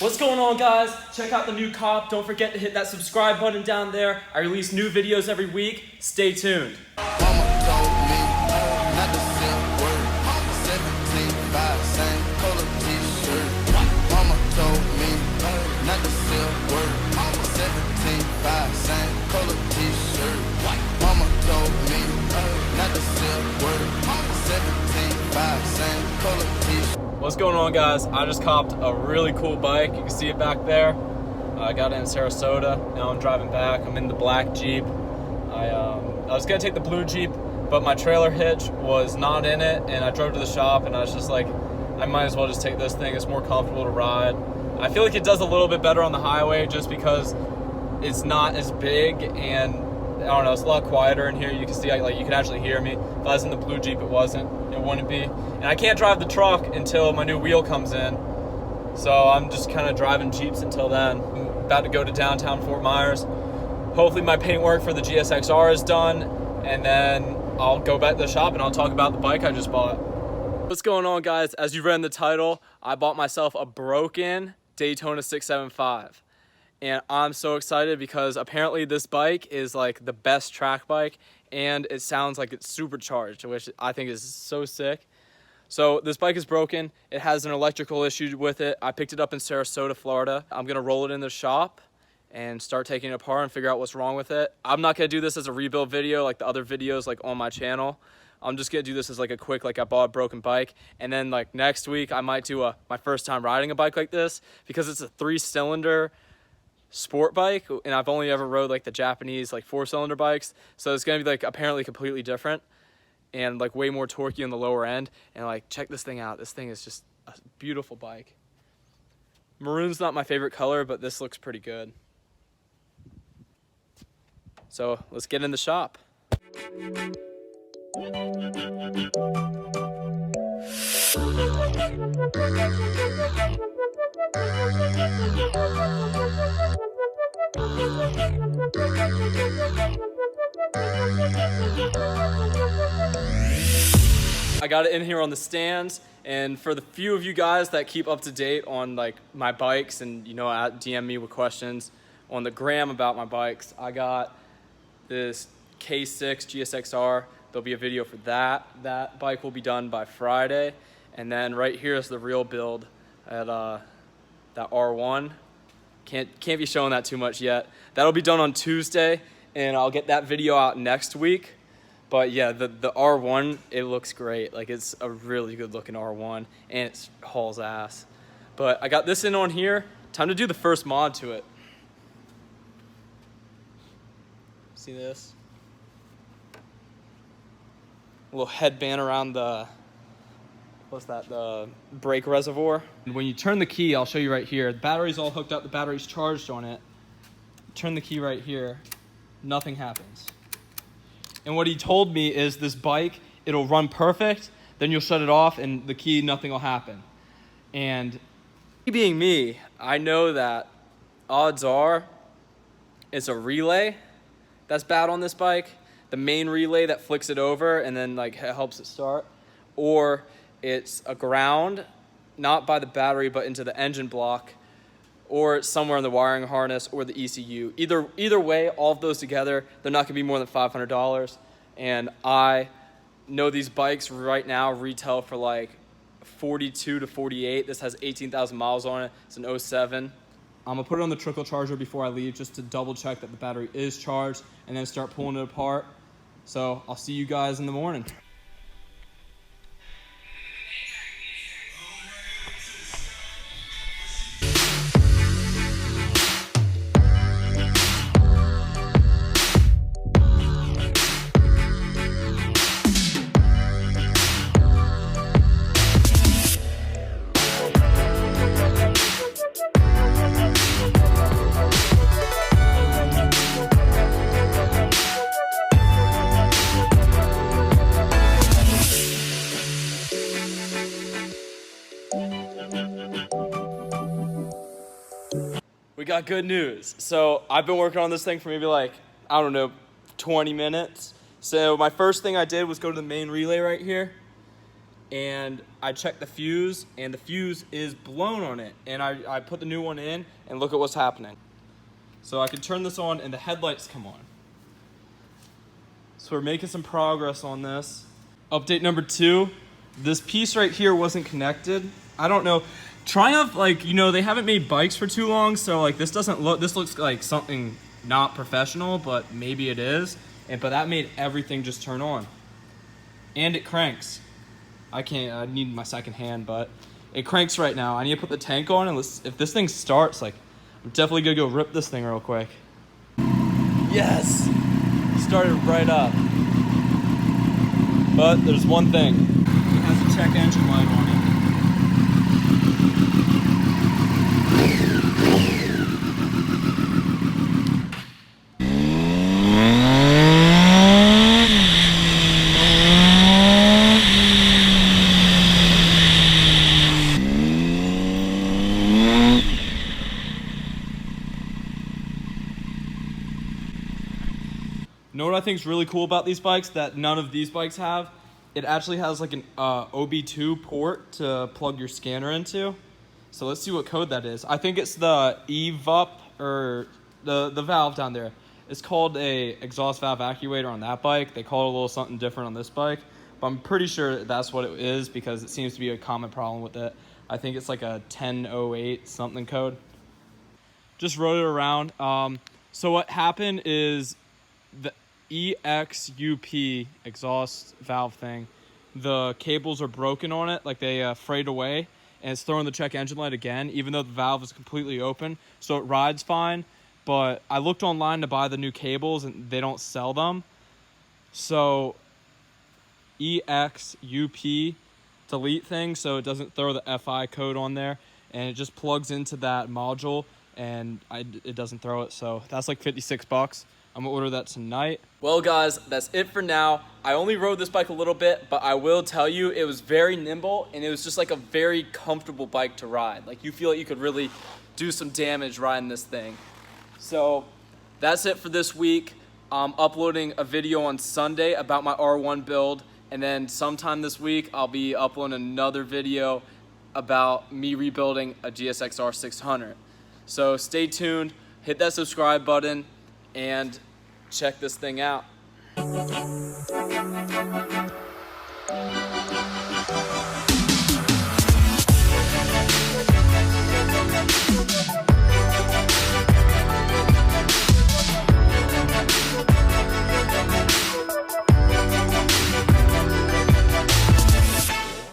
What's going on, guys? Check out the new cop. Don't forget to hit that subscribe button down there. I release new videos every week. Stay tuned. Mama told me not to say a word. 17.5, same color t-shirt. Mama told me not to say a word. 17.5, same color t-shirt. Mama told me not to say a word. 17.5, same color t-shirt. What's going on, guys? I just copped a really cool bike. You can see it back there. I got it in Sarasota. Now I'm driving back. I'm in the black Jeep. I was gonna take the blue Jeep, but my trailer hitch was not in it, and I drove to the shop, and I was just like, I might as well just take this thing. It's more comfortable to ride. I feel like it does a little bit better on the highway just because it's not as big, and I don't know, it's a lot quieter in here. You can see, like, you can actually hear me. If I was in the blue Jeep, it wouldn't be. And I can't drive the truck until my new wheel comes in. So I'm just kind of driving Jeeps until then. I'm about to go to downtown Fort Myers. Hopefully my paintwork for the GSXR is done, and then I'll go back to the shop and I'll talk about the bike I just bought. What's going on, guys? As you read in the title, I bought myself a broken Daytona 675. And I'm so excited because apparently this bike is like the best track bike, and it sounds like it's supercharged, which I think is so sick. So this bike is broken. It has an electrical issue with it. I picked it up in Sarasota, Florida. I'm gonna roll it in the shop and start taking it apart and figure out what's wrong with it. I'm not gonna do this as a rebuild video like the other videos like on my channel. I'm just gonna do this as like a quick, like I bought a broken bike. And then like next week I might do my first time riding a bike like this, because it's a 3-cylinder sport bike, and I've only ever rode like the Japanese like 4-cylinder bikes. So it's gonna be like apparently completely different and like way more torquey on the lower end. And like, check this thing out. This thing is just a beautiful bike. Maroon's not my favorite color, but this looks pretty good. So let's get in the shop. I got it in here on the stands, and for the few of you guys that keep up to date on like my bikes and DM me with questions on the gram about my bikes, I got this K6 GSXR. There'll be a video for that. That bike will be done by Friday, and then right here is the real build at that R1. Can't be showing that too much yet. That'll be done on Tuesday, and I'll get that video out next week. But yeah, the R1, it looks great. Like, it's a really good looking R1, and it hauls ass. But I got this in on here. Time to do the first mod to it. See this? A little headband around the, the brake reservoir. And when you turn the key, I'll show you right here. The battery's all hooked up, the battery's charged on it. Turn the key right here, nothing happens. And what he told me is this bike, it'll run perfect, then you'll shut it off and the key, nothing will happen. And me being me, I know that odds are it's a relay that's bad on this bike, the main relay that flicks it over and then like helps it start, or it's a ground, not by the battery but into the engine block, or it's somewhere in the wiring harness or the ECU. Either way, all of those together, they're not gonna be more than $500. And I know these bikes right now retail for like 42 to 48. This has 18,000 miles on it. It's an 07. I'm gonna put it on the trickle charger before I leave just to double check that the battery is charged, and then start pulling it apart. So I'll see you guys in the morning. We got good news. So I've been working on this thing for maybe like, I don't know, 20 minutes. So my first thing I did was go to the main relay right here. and I checked the fuse, and the fuse is blown on it. And I put the new one in, and look at what's happening. So I can turn this on, and the headlights come on. So we're making some progress on this. Update number 2, this piece right here wasn't connected. I don't know. Triumph, like, you know, they haven't made bikes for too long, so like this looks like something not professional, but maybe it is. But that made everything just turn on. And it cranks. I need my second hand, but it cranks right now. I need to put the tank on, and if this thing starts, like, I'm definitely gonna go rip this thing real quick. Yes! Started right up. But there's one thing. It has a check engine light on it. You know what I think is really cool about these bikes that none of these bikes have? It actually has like an OB2 port to plug your scanner into. So let's see what code that is. I think it's the EVUP, or the valve down there. It's called a exhaust valve actuator on that bike. They call it a little something different on this bike, but I'm pretty sure that's what it is because it seems to be a common problem with it. I think it's like a 1008 something code. Just rode it around. So what happened is the EXUP exhaust valve thing, the cables are broken on it, like they frayed away, and it's throwing the check engine light again, even though the valve is completely open. So it rides fine, but I looked online to buy the new cables and they don't sell them. So EXUP delete thing, so it doesn't throw the FI code on there, and it just plugs into that module, and it doesn't throw it. So that's like $56. I'm gonna order that tonight. Well guys, that's it for now. I only rode this bike a little bit, but I will tell you it was very nimble, and it was just like a very comfortable bike to ride. Like, you feel like you could really do some damage riding this thing. So that's it for this week. I'm uploading a video on Sunday about my R1 build, and then sometime this week I'll be uploading another video about me rebuilding a GSX-R 600. So stay tuned, hit that subscribe button, and check this thing out.